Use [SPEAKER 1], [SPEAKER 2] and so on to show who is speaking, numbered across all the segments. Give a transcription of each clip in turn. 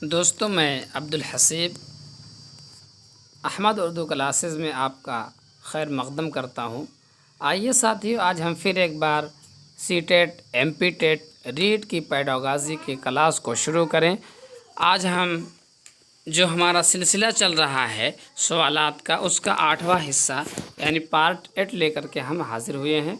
[SPEAKER 1] دوستوں، میں عبدالحسیب احمد اردو کلاسز میں آپ کا خیر مقدم کرتا ہوں۔ آئیے ساتھیو، آج ہم پھر ایک بار C TET M P TET ریڈ کی پیڈاگوجی کی کلاس کو شروع کریں۔ آج ہم جو ہمارا سلسلہ چل رہا ہے سوالات کا، اس کا 8واں حصہ یعنی پارٹ 8 لے کر کے ہم حاضر ہوئے ہیں۔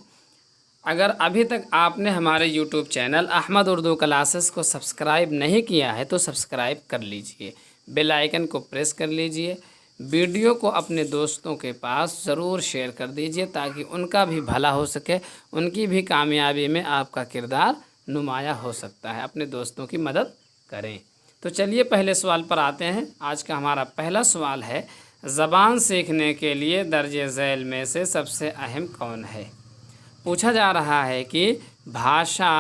[SPEAKER 1] اگر ابھی تک آپ نے ہمارے YouTube channel Ahmed Urdu classes کو سبسکرائب نہیں کیا ہے تو سبسکرائب کر لیجئے، بیل آئیکن کو پریس کر لیجئے، ویڈیو کو اپنے دوستوں کے پاس ضرور شیئر کر دیجئے تاکہ ان کا بھی بھلا ہو سکے، ان کی بھی کامیابی میں آپ کا کردار نمایاں ہو سکتا ہے۔ اپنے دوستوں کی مدد کریں۔ تو چلیے پہلے سوال پر آتے ہیں۔ آج کا ہمارا پہلا سوال ہے، زبان سیکھنے کے لیے درج ذیل میں سے سب سے اہم کون ہے؟ پوچھا جا رہا ہے کہ بھاشا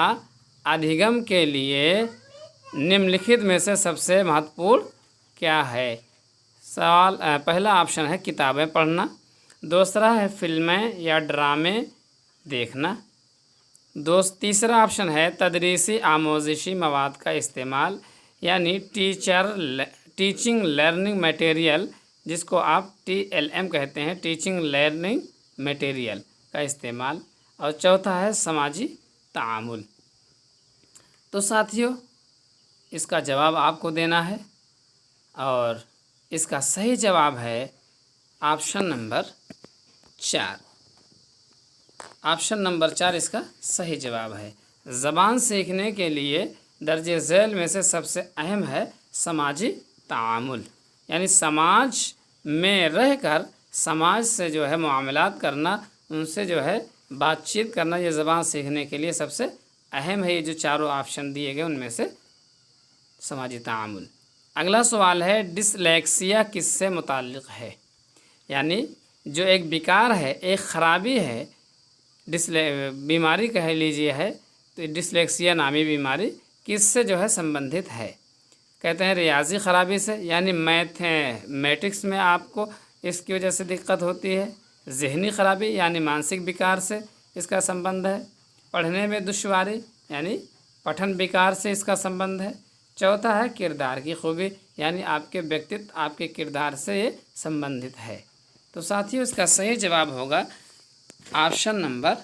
[SPEAKER 1] ادھگم کے لیے نمنلکھت میں سے سب سے مہتوپورن کیا ہے؟ سوال پہلا آپشن ہے کتابیں پڑھنا، دوسرا ہے فلمیں یا ڈرامے دیکھنا، تیسرا آپشن ہے تدریسی آموزشی مواد کا استعمال یعنی ٹیچنگ لرننگ میٹیریل، جس کو آپ TLM کہتے ہیں، ٹیچنگ لرننگ میٹیریل کا استعمال، اور چوتھا ہے سماجی تعامل۔ تو ساتھیو، اس کا جواب آپ کو دینا ہے اور اس کا صحیح جواب ہے آپشن نمبر 4۔ آپشن نمبر 4 اس کا صحیح جواب ہے۔ زبان سیکھنے کے لیے درج ذیل میں سے سب سے اہم ہے سماجی تعامل، یعنی سماج میں رہ کر سماج سے جو ہے معاملات کرنا، ان سے جو ہے بات چیت کرنا، یہ زبان سیکھنے کے لیے سب سے اہم ہے۔ یہ جو چاروں آپشن دیے گئے ان میں سے سماجی تعامل۔ اگلا سوال ہے، ڈسلیکسیا کس سے متعلق ہے؟ یعنی جو ایک بیکار ہے، ایک خرابی ہے، بیماری کہہ لیجیے ہے، تو ڈسلیکسیا نامی بیماری کس سے جو ہے سمبندھت ہے؟ کہتے ہیں ریاضی خرابی سے، یعنی میتھمیٹکس میں آپ کو اس کی وجہ سے دقت ہوتی ہے۔ ذہنی خرابی یعنی مانسک بیکار سے اس کا سمبندھ ہے۔ پڑھنے میں دشواری یعنی پٹھن بیکار سے اس کا سمبندھ ہے۔ چوتھا ہے کردار کی خوبی، یعنی آپ کے ویکتتو، آپ کے کردار سے یہ سمبندھت ہے۔ تو ساتھیو، اس کا صحیح جواب ہوگا آپشن نمبر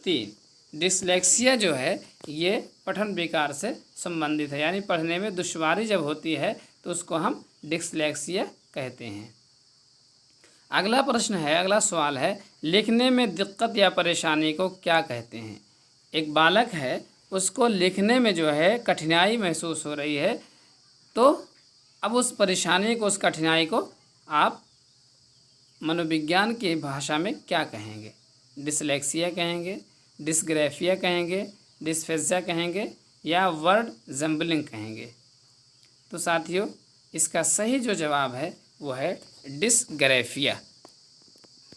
[SPEAKER 1] 3۔ ڈسلیکسیا جو ہے یہ پٹھن بیکار سے سمبندھت ہے، یعنی پڑھنے میں دشواری جب ہوتی ہے تو اس کو ہم ڈسلیکسیا کہتے ہیں۔ اگلا پرشن ہے، اگلا سوال ہے، لکھنے میں دقت یا پریشانی کو کیا کہتے ہیں؟ ایک بالک ہے، اس کو لکھنے میں جو ہے کٹھنائی محسوس ہو رہی ہے، تو اب اس پریشانی کو، اس کٹھنائی کو آپ منووگیان کی بھاشا میں کیا کہیں گے؟ ڈسلیکسیا کہیں گے، ڈسگرافیا کہیں گے، ڈسفیزیا کہیں گے، یا ورڈ زمبلنگ کہیں گے؟ تو ساتھیو، اس کا صحیح جو جواب ہے وہ ہے ڈسگرافیا۔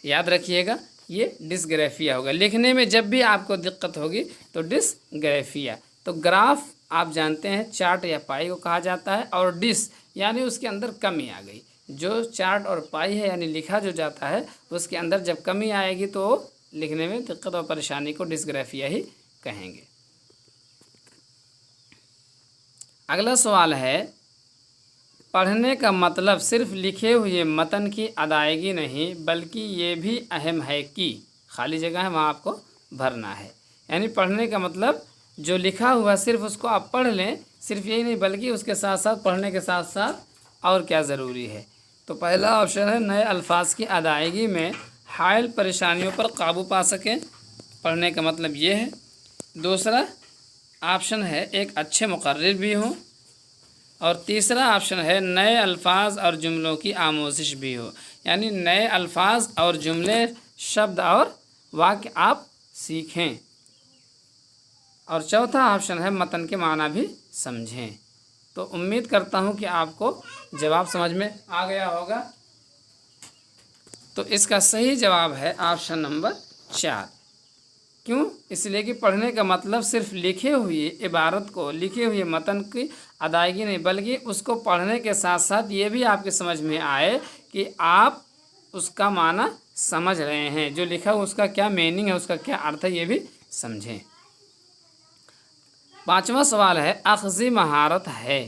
[SPEAKER 1] یاد رکھیے گا، یہ ڈسگرافیا ہوگا۔ لکھنے میں جب بھی آپ کو دقت ہوگی تو ڈسگرافیا۔ تو گراف آپ جانتے ہیں چارٹ یا پائی کو کہا جاتا ہے، اور ڈس یعنی اس کے اندر کمی آ گئی۔ جو چارٹ اور پائی ہے یعنی لکھا جو جاتا ہے، اس کے اندر جب کمی آئے گی تو لکھنے میں دقت اور پریشانی کو ڈسگرافیا ہی کہیں گے۔ اگلا سوال ہے، پڑھنے کا مطلب صرف لکھے ہوئے متن کی ادائیگی نہیں بلکہ یہ بھی اہم ہے کہ، خالی جگہ ہے وہاں آپ کو بھرنا ہے۔ یعنی پڑھنے کا مطلب جو لکھا ہوا صرف اس کو آپ پڑھ لیں، صرف یہی نہیں بلکہ اس کے ساتھ ساتھ، پڑھنے کے ساتھ ساتھ اور کیا ضروری ہے؟ تو پہلا آپشن ہے نئے الفاظ کی ادائیگی میں حائل پریشانیوں پر قابو پا سکیں، پڑھنے کا مطلب یہ ہے۔ دوسرا آپشن ہے ایک اچھے مقرر بھی ہوں، اور تیسرا آپشن ہے نئے الفاظ اور جملوں کی آموزش بھی ہو، یعنی نئے الفاظ اور جملے، شبد اور واقع آپ سیکھیں، اور چوتھا آپشن ہے متن کے معنی بھی سمجھیں۔ تو امید کرتا ہوں کہ آپ کو جواب سمجھ میں آ گیا ہوگا۔ تو اس کا صحیح جواب ہے آپشن نمبر 4۔ کیوں؟ اس لیے کہ پڑھنے کا مطلب صرف لکھے ہوئے عبارت کو، لکھے ہوئے متن کی ادائیگی نہیں بلکہ اس کو پڑھنے کے ساتھ ساتھ یہ بھی آپ کے سمجھ میں آئے کہ آپ اس کا معنی سمجھ رہے ہیں، جو لکھا ہو اس کا کیا میننگ ہے، اس کا کیا ارتھ ہے، یہ بھی سمجھیں۔ 5واں سوال ہے، اخذی مہارت ہے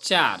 [SPEAKER 1] 4,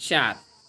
[SPEAKER 1] 4,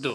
[SPEAKER 1] 2।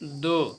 [SPEAKER 1] 2,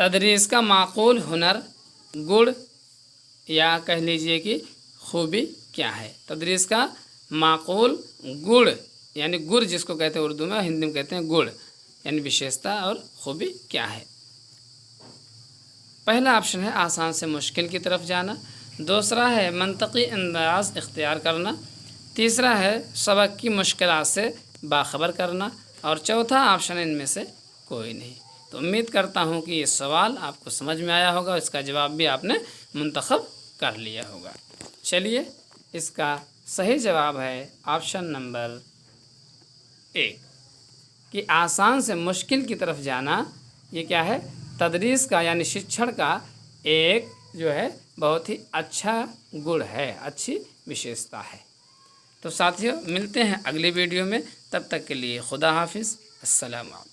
[SPEAKER 1] تدریس کا معقول ہنر، گڑ یا کہہ لیجئے کہ خوبی کیا ہے؟ تدریس کا معقول گڑ یعنی گر جس کو کہتے ہیں اردو میں، ہندی میں کہتے ہیں گڑ، یعنی وشیشتا اور خوبی کیا ہے؟ پہلا آپشن ہے آسان سے مشکل کی طرف جانا، دوسرا ہے منطقی انداز اختیار کرنا، تیسرا ہے سبق کی مشکلات سے باخبر کرنا، اور چوتھا آپشن ان میں سے کوئی نہیں۔ تو امید کرتا ہوں کہ یہ سوال آپ کو سمجھ میں آیا ہوگا، اس کا جواب بھی آپ نے منتخب کر لیا ہوگا۔ چلیے، اس کا صحیح جواب ہے آپشن نمبر 1 کہ آسان سے مشکل کی طرف جانا یہ کیا ہے؟ تدریس کا یعنی شکشن کا ایک جو ہے بہت ہی اچھا گڑ ہے، اچھی وشیشتا ہے۔ تو ساتھیوں، ملتے ہیں اگلی ویڈیو میں، تب تک کے لیے خدا حافظ، السلام علیکم۔